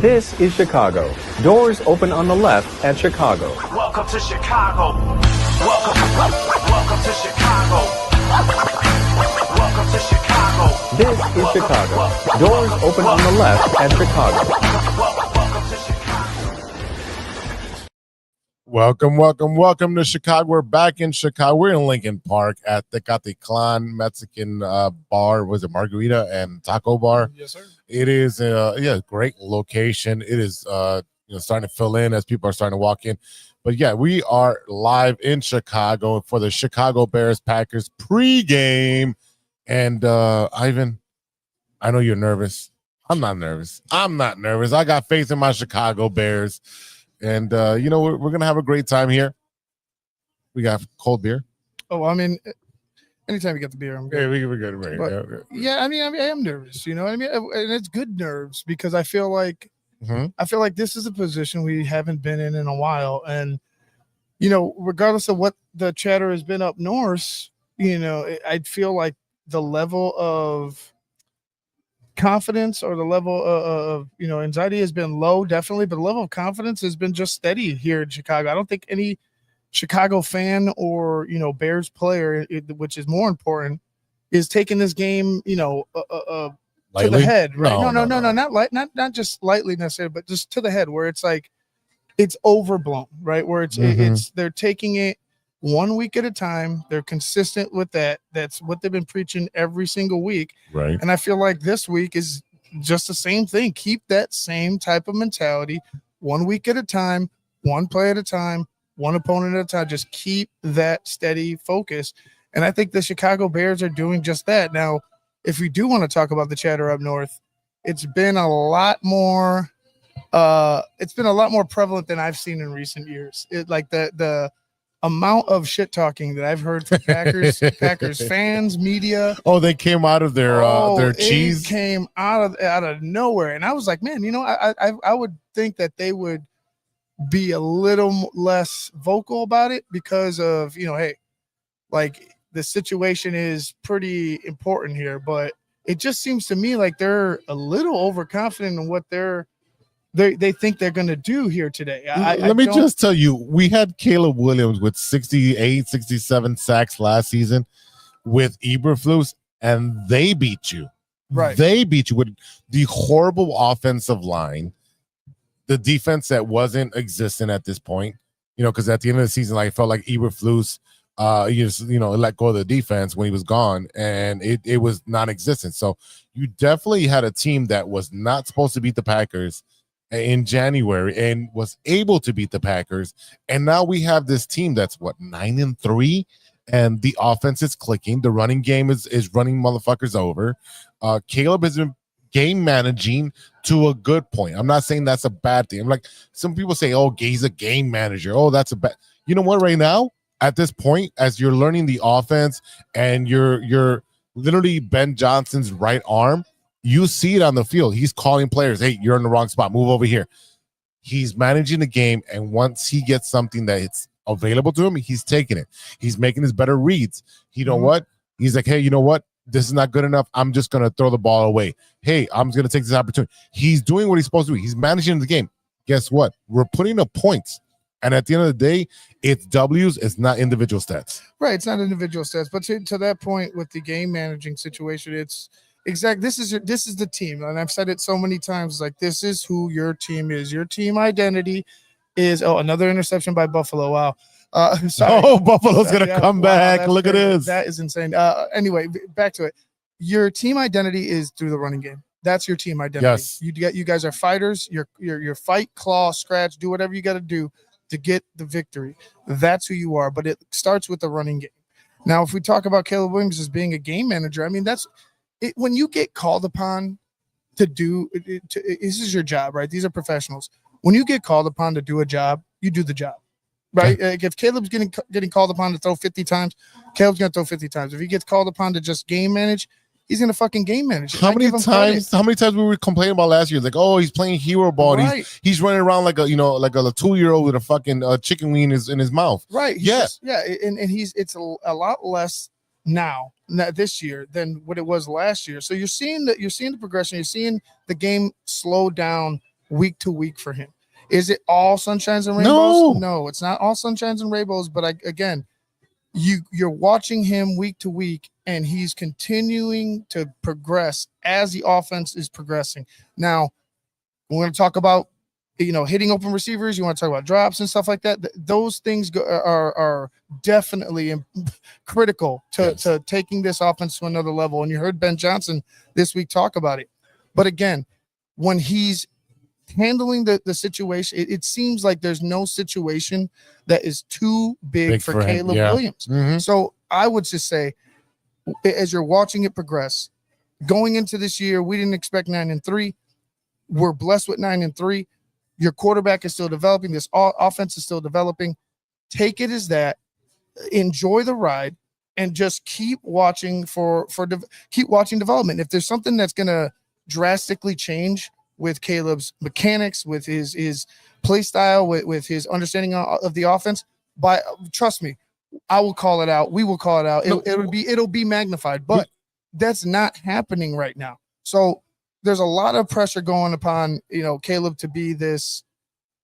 This is Chicago. Doors open on the left at Chicago. Welcome to Chicago. Welcome to Chicago. Welcome to Chicago. This is Chicago. Doors open on the left at Chicago. Welcome to Chicago. Welcome to Chicago. We're back in Chicago. We're in Lincoln Park at the TECALITLAN Mexican bar. Was it Margarita and Taco Bar? Yes, sir. It is great location. It is starting to fill in as people are starting to walk in. But yeah, we are live in Chicago for the Chicago Bears Packers pregame. And Ivan, I know you're nervous. I'm not nervous. I got faith in my Chicago Bears. And we're gonna have a great time here. We got cold beer. Oh, I mean, anytime you get the beer, I'm good. Yeah, we're good. Right. But, yeah, I am nervous. You know what I mean? And it's good nerves because I feel like this is a position we haven't been in a while. And regardless of what the chatter has been up north, I feel like the level of confidence or the level of anxiety has been low, definitely, but the level of confidence has been just steady here in Chicago. I don't think any Chicago fan or Bears player, which is more important, is taking this game to the head, right? No, not just lightly necessarily, but just to the head, where it's like it's overblown, right? Where it's they're taking it 1 week at a time. They're consistent with that. That's what they've been preaching every single week. Right. And I feel like this week is just the same thing. Keep that same type of mentality 1 week at a time, one play at a time, one opponent at a time. Just keep that steady focus. And I think the Chicago Bears are doing just that. Now, if we do want to talk about the chatter up north, it's been a lot more prevalent than I've seen in recent years. The amount of shit talking that I've heard from Packers fans, media. Oh, they came out of their cheese. It came out of nowhere, and I was like, man, I would think that they would be a little less vocal about it because of hey, like the situation is pretty important here, but it just seems to me like they're a little overconfident in what they think they're going to do here today. Let me just tell you, we had Caleb Williams with 68, 67 sacks last season with Eberflus, and they beat you. Right. They beat you with the horrible offensive line, the defense that wasn't existent at this point, because at the end of the season, I felt like Eberflus, let go of the defense when he was gone, and it was non-existent. So you definitely had a team that was not supposed to beat the Packers in January and was able to beat the Packers, and now we have this team that's 9-3, and the offense is clicking. The running game is running motherfuckers over. Caleb has been game managing to a good point. I'm not saying that's a bad thing. I'm like, some people say, oh, he's a game manager. Oh, that's a bad. You know what? Right now, at this point, as you're learning the offense and you're literally Ben Johnson's right arm, you see it on the field. He's calling players, hey, you're in the wrong spot. Move over here. He's managing the game, and once he gets something that it's available to him, he's taking it. He's making his better reads. You know what? He's like, hey, you know what? This is not good enough. I'm just going to throw the ball away. Hey, I'm going to take this opportunity. He's doing what he's supposed to do. He's managing the game. Guess what? We're putting up points. And at the end of the day, it's W's. It's not individual stats. Right. It's not individual stats. But to that point with the game managing situation, it's exactly this is the team. And I've said it so many times, like this is who your team is. Your team identity is another interception by Buffalo. Wow. Sorry. Oh, Buffalo's going to come back. Look crazy. At this. That is insane. Anyway, back to it. Your team identity is through the running game. That's your team identity. Yes. You guys are fighters. Your fight, claw, scratch, do whatever you got to do to get the victory. That's who you are. But it starts with the running game. Now, if we talk about Caleb Williams as being a game manager, I mean, that's it. When you get called upon to do this is your job, right? These are professionals. When you get called upon to do a job, you do the job. Right. Like if Caleb's getting called upon to throw 50 times, Caleb's going to throw 50 times. If he gets called upon to just game manage, he's going to fucking game manage. How many times we were complaining about last year? Like, oh, he's playing hero ball. Right. He's running around like a 2-year-old with a fucking chicken wing in his mouth. Right. Yeah. And it's a lot less now this year than what it was last year. So you're seeing the progression. You're seeing the game slow down week to week for him. Is it all sunshines and rainbows? No, No, it's not all sunshines and rainbows. But again, you're watching him week to week, and he's continuing to progress as the offense is progressing. Now, we're going to talk about, hitting open receivers. You want to talk about drops and stuff like that. Those things are definitely critical to taking this offense to another level. And you heard Ben Johnson this week talk about it. But again, when he's handling the situation, it seems like there's no situation that is too big for Caleb Williams. Mm-hmm. So I would just say, as you're watching it progress, going into this year, we didn't expect 9-3. We're blessed with 9-3. Your quarterback is still developing. This offense is still developing. Take it as that. Enjoy the ride, and just keep watching keep watching development. If there's something that's going to drastically change with Caleb's mechanics, with his play style, with his understanding of the offense, trust me, I will call it out. We will call it out. It'll be magnified, but that's not happening right now. So there's a lot of pressure going upon, Caleb to be this,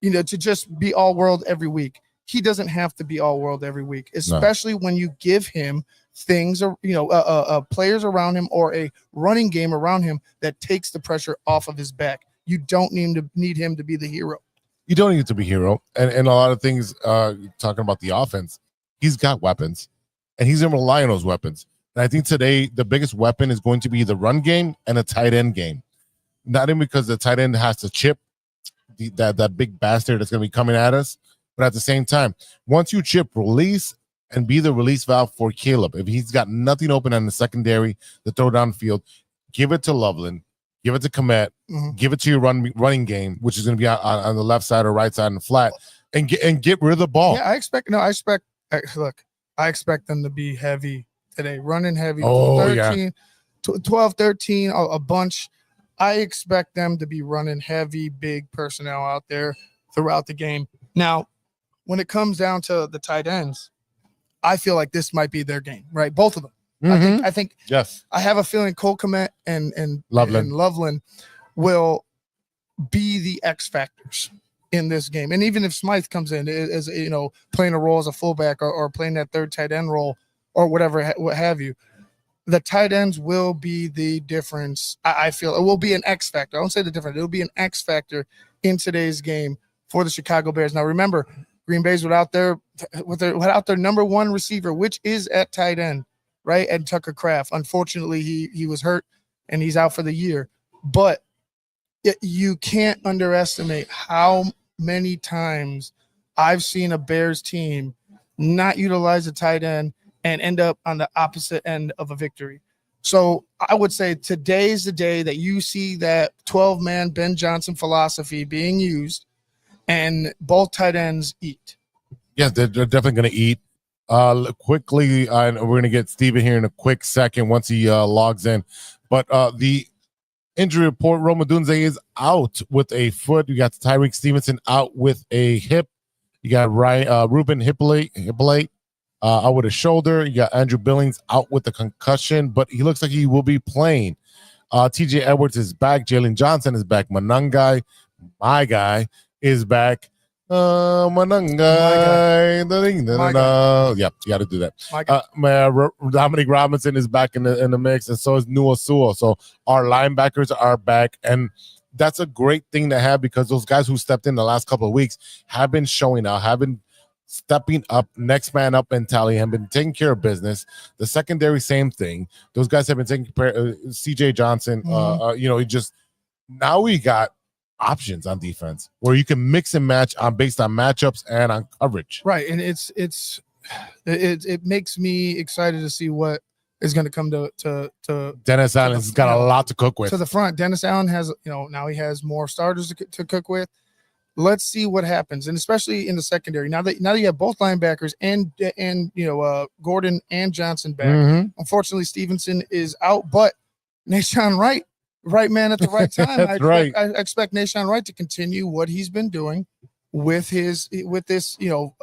to just be all world every week. He doesn't have to be all world every week, especially when you give him things, players around him or a running game around him that takes the pressure off of his back. You don't need him to be the hero. You don't need to be hero. And a lot of things, talking about the offense, he's got weapons, and he's going to rely on those weapons. And I think today the biggest weapon is going to be the run game and a tight end game. Not even because the tight end has to chip that big bastard that's going to be coming at us, but at the same time, once you chip, release, and be the release valve for Caleb. If he's got nothing open on the secondary, the throw down field, give it to Loveland, give it to Komet, give it to your running game, which is going to be on the left side or right side in the flat, and get rid of the ball. Yeah, I expect them to be heavy today, running heavy. 12, 13, a bunch. I expect them to be running heavy, big personnel out there throughout the game. Now, when it comes down to the tight ends, I feel like this might be their game, right? Both of them. Mm-hmm. I think. Yes. I have a feeling Cole Kmet and Loveland will be the X factors in this game. And even if Smythe comes in as playing a role as a fullback or playing that third tight end role or whatever, what have you, the tight ends will be the difference. I feel it will be an X factor. I won't say the difference. It will be an X factor in today's game for the Chicago Bears. Now, remember, Green Bay's without their number one receiver, which is at tight end, right? And Tucker Kraft. Unfortunately, he was hurt and he's out for the year. But you can't underestimate how many times I've seen a Bears team not utilize a tight end and end up on the opposite end of a victory. So I would say today's the day that you see that 12-man Ben Johnson philosophy being used, and both tight ends eat. Yeah, they're definitely going to eat. Quickly, we're going to get Steven here in a quick second once he logs in. But the injury report, Rome Odunze is out with a foot. You got Tyreek Stevenson out with a hip. You got Ruben Hippolyte out with a shoulder. You got Andrew Billings out with a concussion, but he looks like he will be playing. TJ Edwards is back. Jalen Johnson is back. Manungai, my guy, is back. Manungai. Yep, you got to do that. Dominic Robinson is back in the mix, and so is Nua Sewell. So our linebackers are back, and that's a great thing to have because those guys who stepped in the last couple of weeks have been showing out, have been stepping up, next man up mentality, have been taking care of business. The secondary, same thing. Those guys have been taking care of CJ Johnson. Now we got options on defense where you can mix and match based on matchups and on coverage. Right. And it makes me excited to see what is going to come to Dennis Allen's got a lot to cook with. To the front. Dennis Allen has, now he has more starters to cook with. Let's see what happens, and especially in the secondary. Now that you have both linebackers and Gordon and Johnson back. Mm-hmm. Unfortunately, Stevenson is out, but Nahshon Wright, right man at the right time. I expect Nahshon Wright to continue what he's been doing with this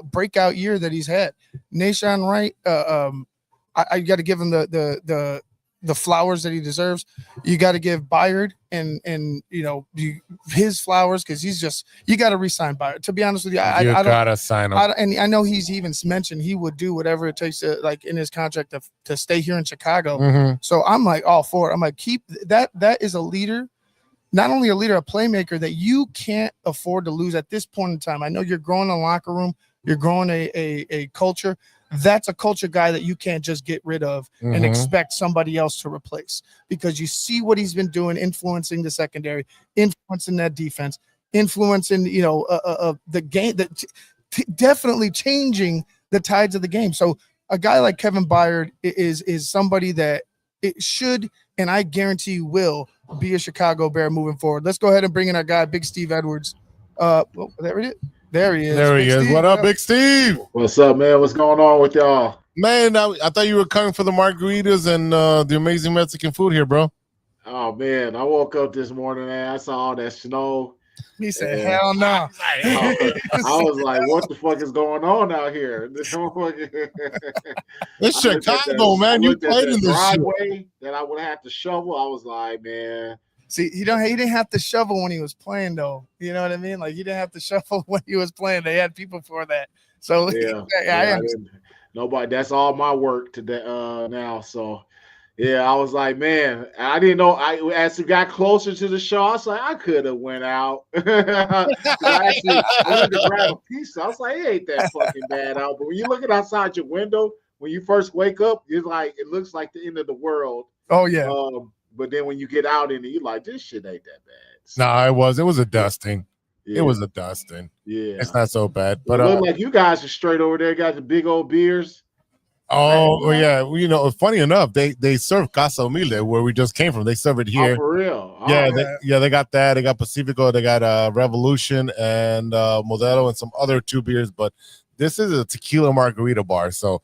breakout year that he's had. Nahshon Wright, I got to give him the the flowers that he deserves. You got to give Byard and his flowers, because you got to re-sign Byard. To be honest with you, I gotta sign him. And I know he's even mentioned he would do whatever it takes to, like, in his contract to stay here in Chicago. Mm-hmm. So I'm like all for it. I'm like, keep that. That is a leader. Not only a leader, a playmaker that you can't afford to lose at this point in time. I know you're growing a locker room, you're growing a culture. That's a culture guy that you can't just get rid of and expect somebody else to replace, because you see what he's been doing, influencing the secondary, influencing that defense, influencing the game, that definitely changing the tides of the game. So a guy like Kevin Byard is somebody that it should, and I guarantee you will, be a Chicago Bear moving forward. Let's go ahead and bring in our guy, Big Steve Edwards. There he is. There he Big is. Steve, What up, Big Steve? What's up, man? What's going on with y'all? Man, I thought you were coming for the margaritas and the amazing Mexican food here, bro. Oh, man. I woke up this morning, and I saw all that snow. He said, hell no. I was like, what the fuck is going on out here? It's Chicago, man. You played in this driveway that I would have to shovel. I was like, man. See, he didn't have to shovel when he was playing, though. You know what I mean? Like, he didn't have to shovel when he was playing. They had people for that. So yeah, nobody. That's all my work today now. So yeah, I was like, man, I didn't know. As we got closer to the show, I was like, I could have went out. I wanted to grab a pizza. I was like, it ain't that fucking bad out. But when you're looking outside your window, when you first wake up, you're like, it looks like the end of the world. Oh yeah. But then when you get out in it, you're like, this shit ain't that bad. So, no, it was a dusting. Yeah. It was a dusting. Yeah. It's not so bad. But it looked like you guys are straight over there, got the big old beers. Oh, yeah. Well, funny enough, they serve Casa Humilde where we just came from. They serve it here. Oh, for real? Oh, yeah, they got that. They got Pacifico. They got Revolution and Modelo and some other 2 beers. But this is a tequila margarita bar. So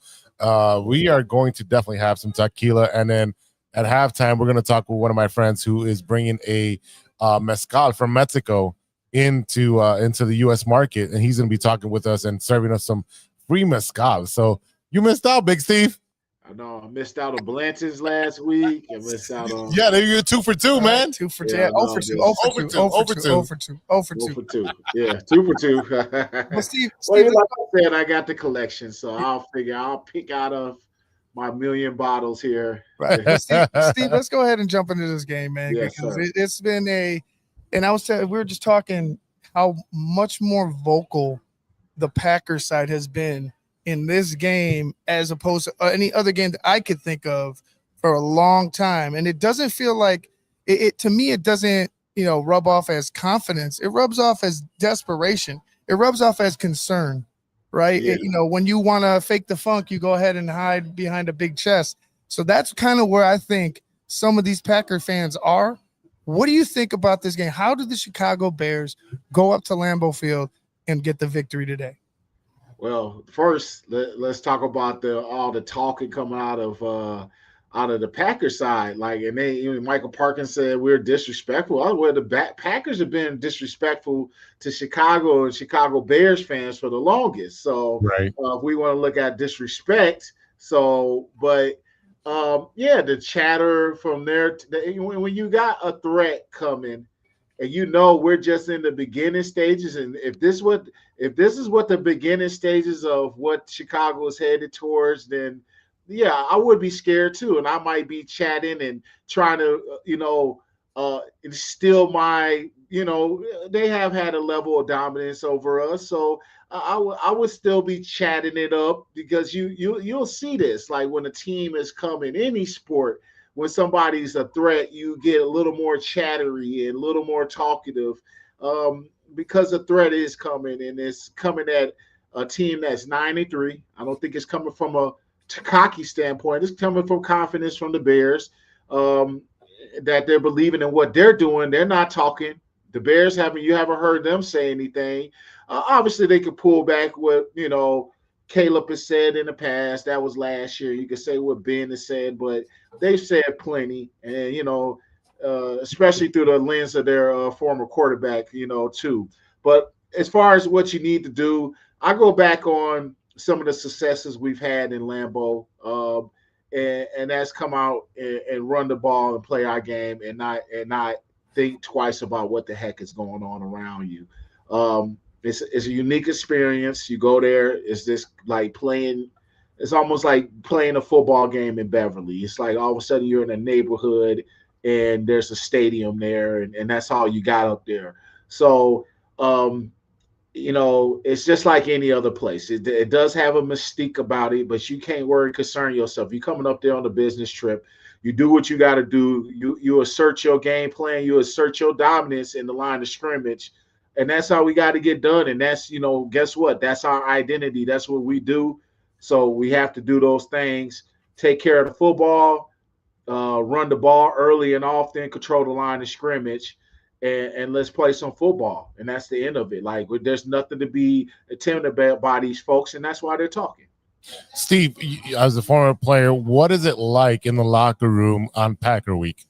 we are going to definitely have some tequila. And then at halftime, we're going to talk with one of my friends who is bringing a mezcal from Mexico into the U.S. market. And he's going to be talking with us and serving us some free mezcal. So you missed out, Big Steve. I know. I missed out on Blanton's last week. I missed out on. Yeah, you're 2 for 2, man. 2 for 2. 0 for 2. 0 for 2. 0 for 2. 0 for 2. 0 for 2. 0 for 2. Yeah, 2 for 2. Well, Steve, like I said, I got the collection, so I'll pick out of my million bottles here. Right. Steve, let's go ahead and jump into this game, man. Yes, because it's been and I was telling, we were just talking how much more vocal the Packers side has been in this game as opposed to any other game that I could think of for a long time. And it doesn't feel like it to me, it doesn't, rub off as confidence. It rubs off as desperation. It rubs off as concern, right? Yeah. When you want to fake the funk, you go ahead and hide behind a big chest. So that's kind of where I think some of these Packer fans are. What do you think about this game? How did the Chicago Bears go up to Lambeau Field and get the victory today? Well, first, let's talk about all the talking coming out of the Packers side. And Michael Parkin said we're disrespectful. Well, the Packers have been disrespectful to Chicago and Chicago Bears fans for the longest. So right. If we want to look at disrespect, the chatter from there. When you got a threat coming, and we're just in the beginning stages, and if this is what the beginning stages of what Chicago is headed towards, then yeah, I would be scared too, and I might be chatting and trying to instill my they have had a level of dominance over us, so I would still be chatting it up, because you'll see this, like when a team is coming, any sport. When somebody's a threat, you get a little more chattery and a little more talkative because the threat is coming, and it's coming at a team that's 9-3. I don't think it's coming from a cocky standpoint. It's coming from confidence from the Bears that they're believing in what they're doing. They're not talking. The Bears haven't heard them say anything. Obviously, they could pull back what Caleb has said in the past. That was last year. You could say what Ben has said, but they've said plenty, and especially through the lens of their former quarterback, too. But as far as what you need to do, I go back on some of the successes we've had in Lambeau. and that's come out and run the ball and play our game and not think twice about what the heck is going on around you. It's a unique experience. You go there, it's just like playing. It's almost like playing a football game in Beverly. It's like all of a sudden you're in a neighborhood and there's a stadium there, and that's all you got up there. So, it's just like any other place. It does have a mystique about it, but you can't concern yourself. You're coming up there on a business trip. You do what you got to do. You assert your game plan. You assert your dominance in the line of scrimmage, and that's how we got to get done. And that's, guess what? That's our identity. That's what we do. So we have to do those things. Take care of the football, run the ball early and often, control the line of scrimmage. And let's play some football. And that's the end of it. Like, there's nothing to be intimidated by these folks, and that's why they're talking. Steve, as a former player, what is it like in the locker room on Packer Week?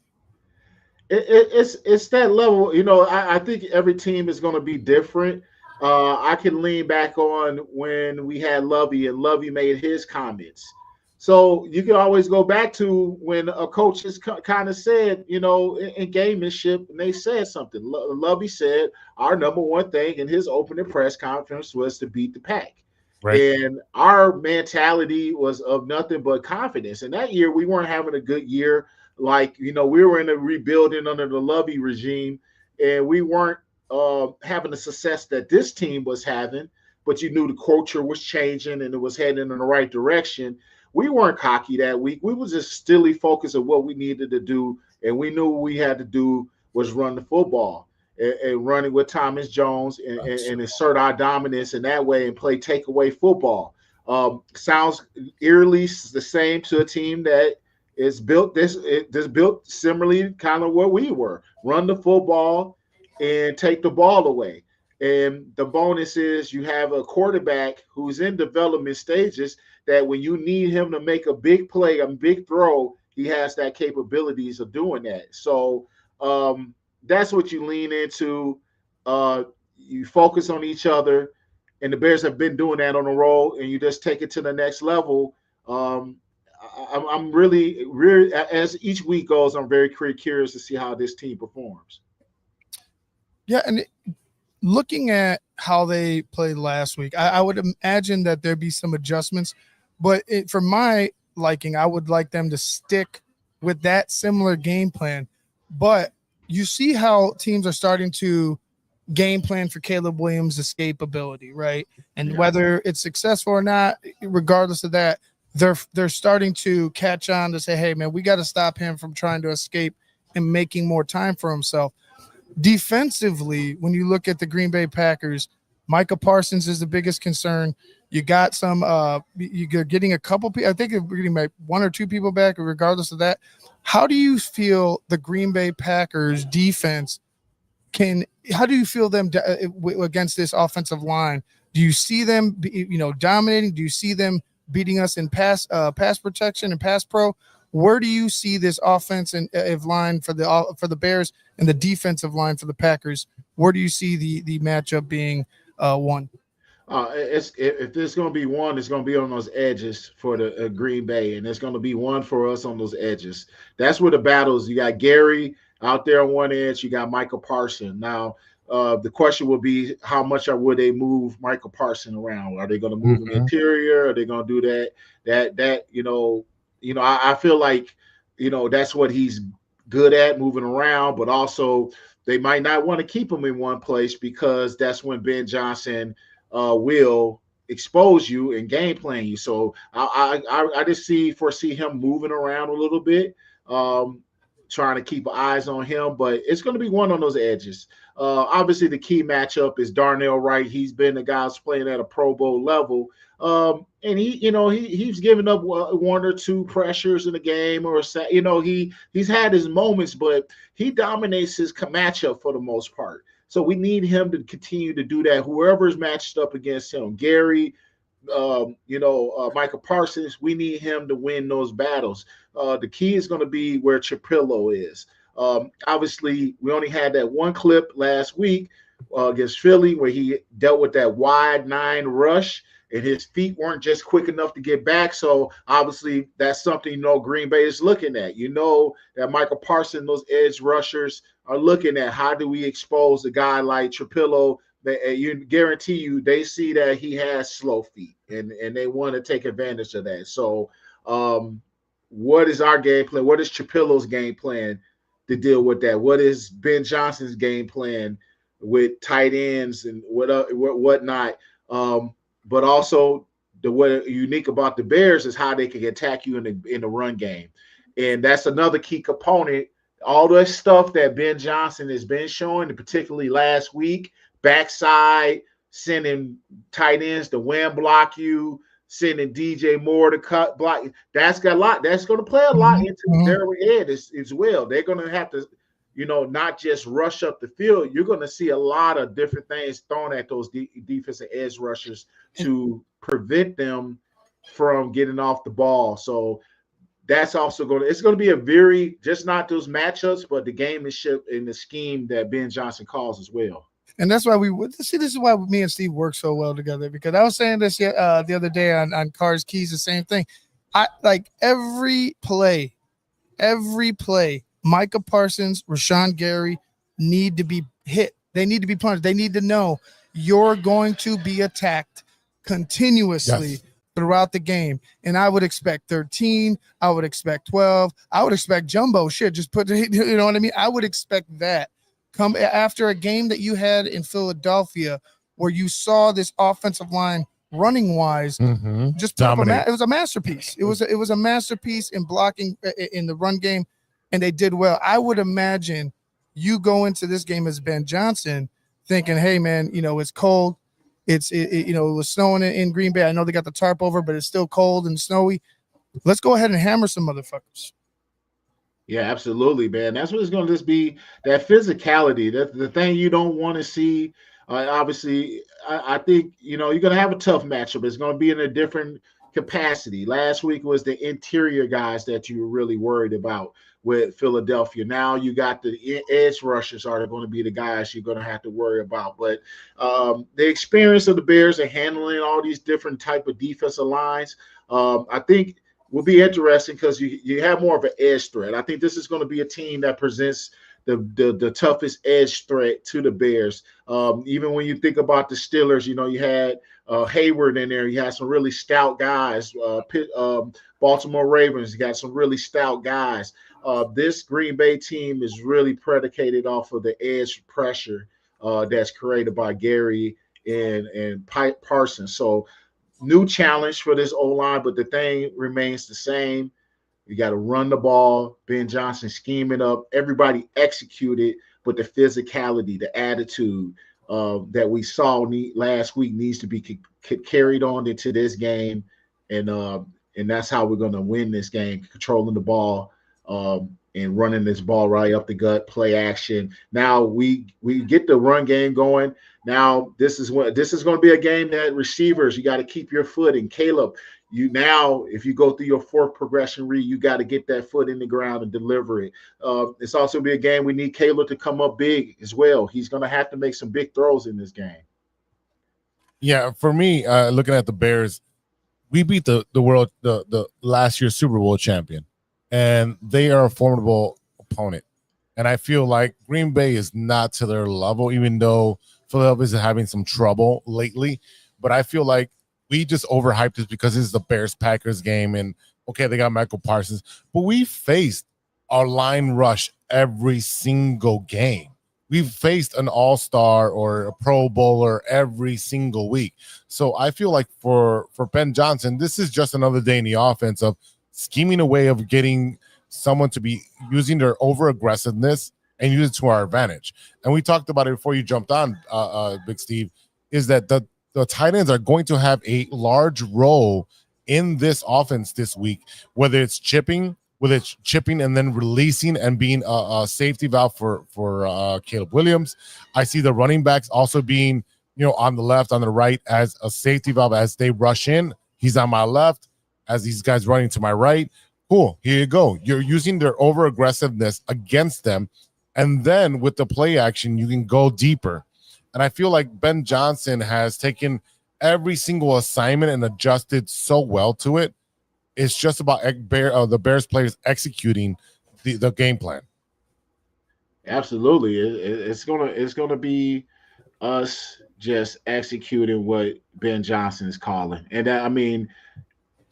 It's that level. I think every team is going to be different. I can lean back on when we had Lovey, and Lovey made his comments. So you can always go back to when a coach has kind of said, in gamemanship, and they said something. Lovey said our number one thing in his opening press conference was to beat the Pack. Right. And our mentality was of nothing but confidence. And that year we weren't having a good year. Like, we were in a rebuilding under the Lovey regime, and we weren't having the success that this team was having, but you knew the culture was changing and it was heading in the right direction. We weren't cocky that week. We was just still focused on what we needed to do, and we knew what we had to do was run the football and run it with Thomas Jones and assert our dominance in that way and play takeaway football. Sounds eerily the same to a team that is built built similarly, kind of what we were. Run the football and take the ball away. And the bonus is you have a quarterback who's in development stages that when you need him to make a big play, a big throw, he has that capabilities of doing that. So that's what you lean into. You focus on each other, and the Bears have been doing that on the road, and you just take it to the next level. I'm really, as each week goes, I'm very curious to see how this team performs. Yeah, and looking at how they played last week, I would imagine that there'd be some adjustments, but for my liking, I would like them to stick with that similar game plan. But you see how teams are starting to game plan for Caleb Williams' escapability, right? And whether it's successful or not, regardless of that, they're starting to catch on to say, hey, man, we got to stop him from trying to escape and making more time for himself. Defensively, when you look at the Green Bay Packers, Micah Parsons is the biggest concern. You got some you're getting a couple people. I think we're getting like one or two people back, regardless of that. How do you feel the Green Bay Packers defense how do you feel them against this offensive line? Do you see them dominating? Do you see them beating us in pass protection and pass pro? Where do you see this offensive line for the Bears and the defensive line for the Packers? Where do you see the matchup being won? If there's going to be one, it's going to be on those edges for the Green Bay, and it's going to be one for us on those edges. That's where the battles. You got Gary out there on one edge. You got Michael Parsons. Now, the question will be how much would they move Michael Parsons around? Are they going to move him interior? Are they going to do that? I feel like, that's what he's good at, moving around, but also they might not want to keep him in one place because that's when Ben Johnson will expose you and game plan you. So I just foresee him moving around a little bit, trying to keep eyes on him, but it's going to be one on those edges. Obviously, the key matchup is Darnell Wright. He's been the guy who's playing at a Pro Bowl level. And he's given up one or two pressures in the game, or he's had his moments, but he dominates his matchup for the most part. So we need him to continue to do that. Whoever's matched up against him, Gary, Michael Parsons, we need him to win those battles. The key is going to be where Trapillo is. Obviously, we only had that one clip last week against Philly where he dealt with that wide 9 rush, and his feet weren't just quick enough to get back. So obviously that's something Green Bay is looking at. That Michael Parsons, those edge rushers are looking at how do we expose a guy like Trapillo. You guarantee you they see that he has slow feet, and they want to take advantage of that. So what is our game plan? What is Trapillo's game plan to deal with that? What is Ben Johnson's game plan with tight ends and whatnot? But also what unique about the Bears is how they can attack you in the run game. And that's another key component. All the stuff that Ben Johnson has been showing, particularly last week, backside, sending tight ends to wham block you, sending DJ Moore to cut block. That's got a lot. That's going to play a lot into their head as well. They're going to have to, not just rush up the field. You're going to see a lot of different things thrown at those defensive edge rushers to prevent them from getting off the ball. So that's also it's going to be a very, just not those matchups, but the gamemanship and the scheme that Ben Johnson calls as well. And that's why this is why me and Steve work so well together, because I was saying this the other day on Cars Keys, the same thing. I like every play, Micah Parsons, Rashawn Gary need to be hit. They need to be punished. They need to know you're going to be attacked continuously throughout the game. And I would expect 13. I would expect 12. I would expect jumbo shit. Just put, you know what I mean? I would expect that. Come after a game that you had in Philadelphia where you saw this offensive line running wise, just dominate. It was a masterpiece. It was a masterpiece in blocking in the run game, and they did well. I would imagine you go into this game as Ben Johnson thinking, hey man, it's cold. It was snowing in Green Bay. I know they got the tarp over, but it's still cold and snowy. Let's go ahead and hammer some motherfuckers. Yeah, absolutely, man. That's what it's going to just be, that physicality. That's the thing you don't want to see. Obviously, I think, you're going to have a tough matchup. It's going to be in a different capacity. Last week was the interior guys that you were really worried about with Philadelphia. Now you got the edge rushers are going to be the guys you're going to have to worry about. But the experience of the Bears and handling all these different type of defensive lines, I think – will be interesting because you have more of an edge threat. I think this is going to be a team that presents the toughest edge threat to the Bears. Even when you think about the Steelers, you had Hayward in there. You had some really stout guys. Baltimore Ravens, you got some really stout guys. This Green Bay team is really predicated off of the edge pressure that's created by Gary and Parsons. So new challenge for this O-line, but the thing remains the same. You got to run the ball. Ben Johnson scheme it up. Everybody execute it, but the physicality, the attitude that we saw last week needs to be carried on into this game, and that's how we're going to win this game, controlling the ball and running this ball right up the gut, play action. Now we get the run game going. Now this is going to be a game that receivers, you got to keep your foot. And Caleb, if you go through your fourth progression read, you got to get that foot in the ground and deliver it. It's also be a game we need Caleb to come up big as well. He's going to have to make some big throws in this game. Yeah, for me, looking at the Bears, we beat the last year's Super Bowl champion, and they are a formidable opponent. And I feel like Green Bay is not to their level, even though Philadelphia is having some trouble lately. But I feel like we just overhyped this because this is the Bears-Packers game, and okay, they got Michael Parsons, but we faced our line rush every single game. We've faced an all-star or a Pro Bowler every single week. So I feel like for Ben Johnson, this is just another day in the offense of scheming a way of getting someone to be using their over-aggressiveness and use it to our advantage. And we talked about it before you jumped on, Big Steve, is that the tight ends are going to have a large role in this offense this week, whether it's chipping and then releasing and being a safety valve for Caleb Williams. I see the running backs also being, on the left, on the right as a safety valve as they rush in. He's on my left as these guys running to my right. Cool. Here you go. You're using their over aggressiveness against them. And then with the play action, you can go deeper. And I feel like Ben Johnson has taken every single assignment and adjusted so well to it. It's just about the Bears players executing the game plan. Absolutely, it's gonna be us just executing what Ben Johnson is calling, and I mean,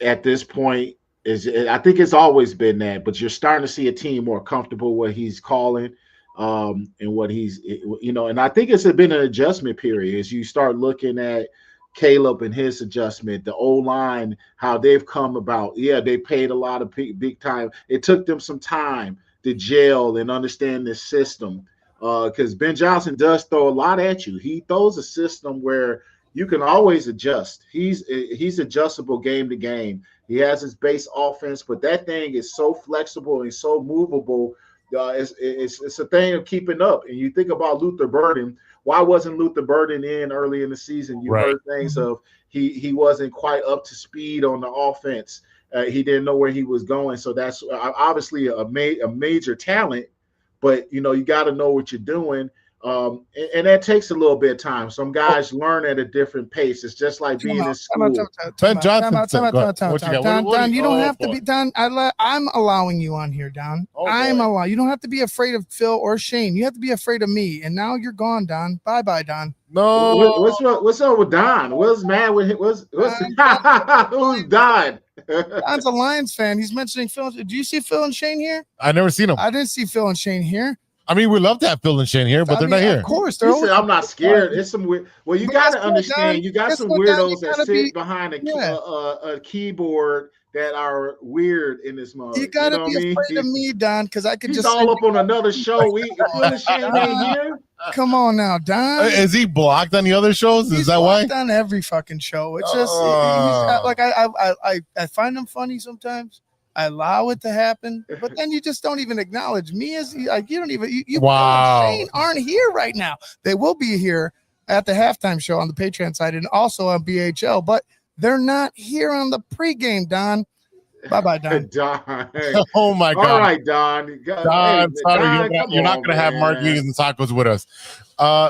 at this point, I think it's always been that, but you're starting to see a team more comfortable what he's calling, and what he's, and I think it's been an adjustment period as you start looking at Caleb and his adjustment, the O-line, how they've come about. Yeah, they paid a lot of big time. It took them some time to gel and understand this system, because Ben Johnson does throw a lot at you. He throws a system where you can always adjust. He's adjustable game to game. He has his base offense, but that thing is so flexible and so movable. It's a thing of keeping up. And you think about Luther Burden. Why wasn't Luther Burden in early in the season? You heard things of he wasn't quite up to speed on the offense. He didn't know where he was going. So that's obviously a major talent, but you got to know what you're doing. And that takes a little bit of time. Some guys learn at a different pace. It's just like being in school. Ben Johnson. Don, you don't have to be Don. I'm allowing you on here, Don. You don't have to be afraid of Phil or Shayne. You have to be afraid of me. And now you're gone, Don. Bye, Don. No. What's up with Don? What's mad with him? Who's Don? Don's a Lions fan. He's mentioning Phil. Do you see Phil and Shayne here? I never seen him. I didn't see Phil and Shayne here. I mean, we love to have Phil and Shayne here, but they're not here. Of course, He said, I'm not scared. It's some weird. Well, you got to understand. You got some weirdos that sit behind a keyboard that are weird in this mode. You got to be afraid of me, Don, because I could he's just all up on another show. Phil and Shayne ain't here. Come on now, Don. Is he blocked on the other shows? Is that why? He's on every fucking show. It's just like I find him funny sometimes. I allow it to happen, but then you just don't even acknowledge me as like you don't even you wow. Shayne aren't here right now. They will be here at the halftime show on the Patreon side and also on BHL, but they're not here on the pregame, Don. Bye, Don. Don. Oh my God. All right, Don. Don, you're not going to have margaritas and tacos with us.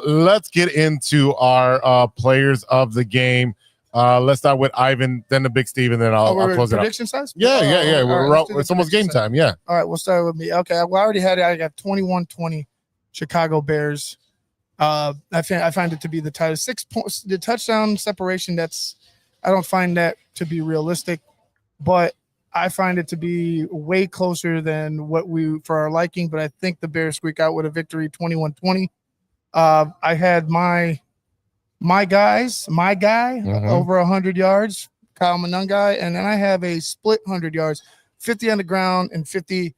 Let's get into our players of the game. Let's start with Ivan, then the Big Steve, and then I'll close it up. Prediction size? Yeah. Right, it's almost game time. Yeah. All right, we'll start with me. Okay, I already had it. I got 21-20 Chicago Bears. I find it to be the tightest 6 points. The touchdown separation. I don't find that to be realistic, but I find it to be way closer than what for our liking. But I think the Bears squeak out with a victory, 21-20. I had my guy over 100 yards, Kyle Monangai, and then I have a split 100 yards, 50 on the ground and 50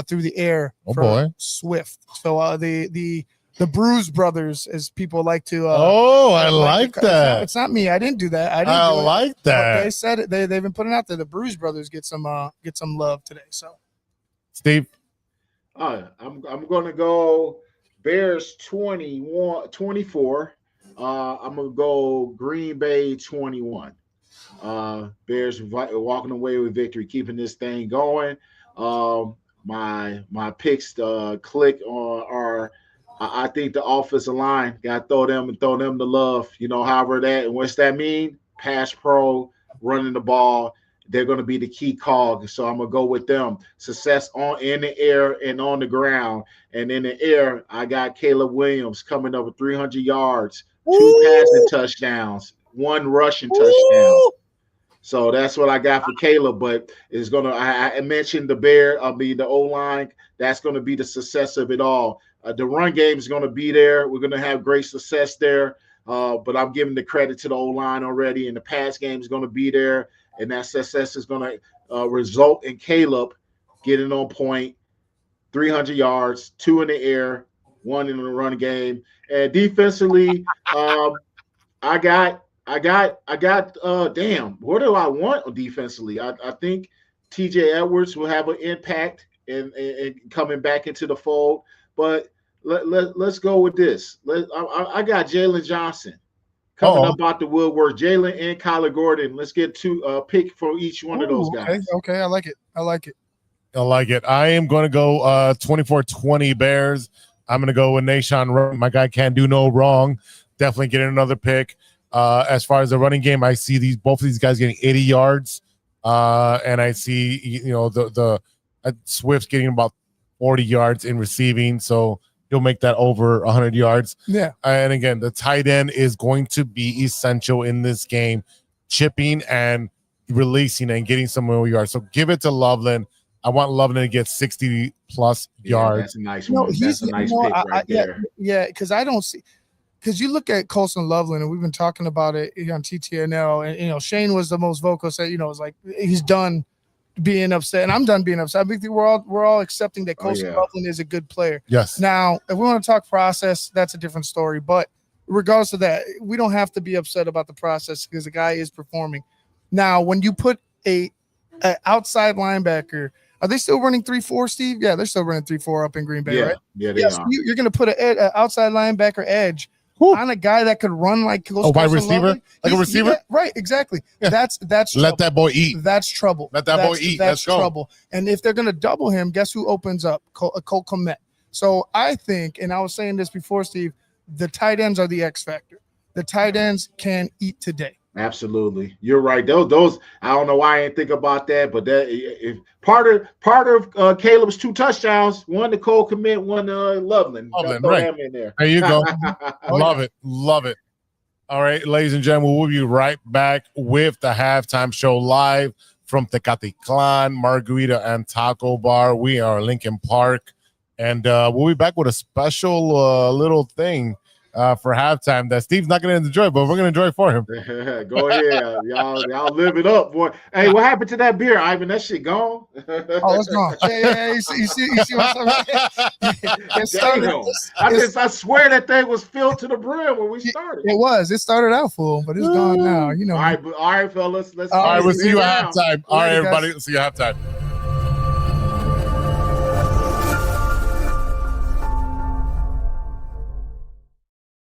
through the air for Swift. So the Bruise brothers, as people like to. I like that. It's not me. I didn't do that. I like that. They said it. They've been putting out there. The Bruise brothers get some love today. So, Steve, I'm going to go Bears 24. I'm going to go Green Bay 21. Bears walking away with victory, keeping this thing going. My picks click are I think the offensive line got to throw them the love. However that and what's that mean? Pass pro, running the ball. They're going to be the key cog. So I'm going to go with them. Success in the air and on the ground. And in the air, I got Caleb Williams coming over 300 yards. 2 passing touchdowns, 1 rushing touchdown. So that's what I got for Caleb. But it's gonna. I mentioned the O-line. That's going to be the success of it all. The run game is going to be there. We're going to have great success there. But I'm giving the credit to the O-line already, and the pass game is going to be there. And that success is going to result in Caleb getting on point, 300 yards, 2 in the air, 1 in the run game. And defensively, I got damn, what do I want defensively? I think TJ Edwards will have an impact and coming back into the fold. But let's go with this. I got Jalen Johnson coming up out the woodwork. Jalen and Kyler Gordon. Let's get 2 pick for each one of those guys. Okay, I like it. I am going to go 24-20 Bears. I'm going to go with Nashawn. My guy can't do no wrong. Definitely getting another pick. As far as the running game, I see both of these guys getting 80 yards, and I see the Swift's getting about 40 yards in receiving, so he'll make that over 100 yards. Yeah. And again, the tight end is going to be essential in this game, chipping and releasing and getting some more yards. So give it to Loveland. I want Loveland to get 60 plus yards. That's a nice one. That's a nice pick right there. Yeah, because I don't see. Because you look at Colson Loveland, and we've been talking about it on TTNL, and Shayne was the most vocal. Said it's like he's done being upset, and I'm done being upset. I think we're all accepting that Colson Loveland is a good player. Yes. Now, if we want to talk process, that's a different story. But regardless of that, we don't have to be upset about the process because the guy is performing. Now, when you put a outside linebacker, are they still running 3-4, Steve? Yeah, they're still running 3-4 up in Green Bay, right? Yeah, they are. You're going to put an outside linebacker edge on a guy that could run like wide receiver, like a receiver, right? Exactly. Yeah. That's let trouble. That boy eat. That's trouble. Let that boy eat. That's Let's go. trouble. And if they're gonna double him, guess who opens up? Cole Kmet. So I think, and I was saying this before, Steve, the tight ends are the X factor. The tight ends can eat today. Absolutely, you're right. Those I don't know why I didn't think about that, but that if part of Caleb's 2 touchdowns, one to Cole Kmet, one to Loveland. Right in there. There you go. Love it. All right, ladies and gentlemen, we'll be right back with the halftime show live from TECALITLAN, Margarita and Taco Bar. We are in Lincoln Park, and we'll be back with a special little thing for halftime that Steve's not going to enjoy, but we're going to enjoy it for him. Go ahead. Y'all live it up, boy. Hey, what happened to that beer, Ivan? That shit gone? Oh, it's gone. Yeah. You see what's up? I swear that thing was filled to the brim when we started. It was. It started out full, but it's gone now. All right, fellas. All right, we'll see you at halftime. All right, everybody. See you at halftime.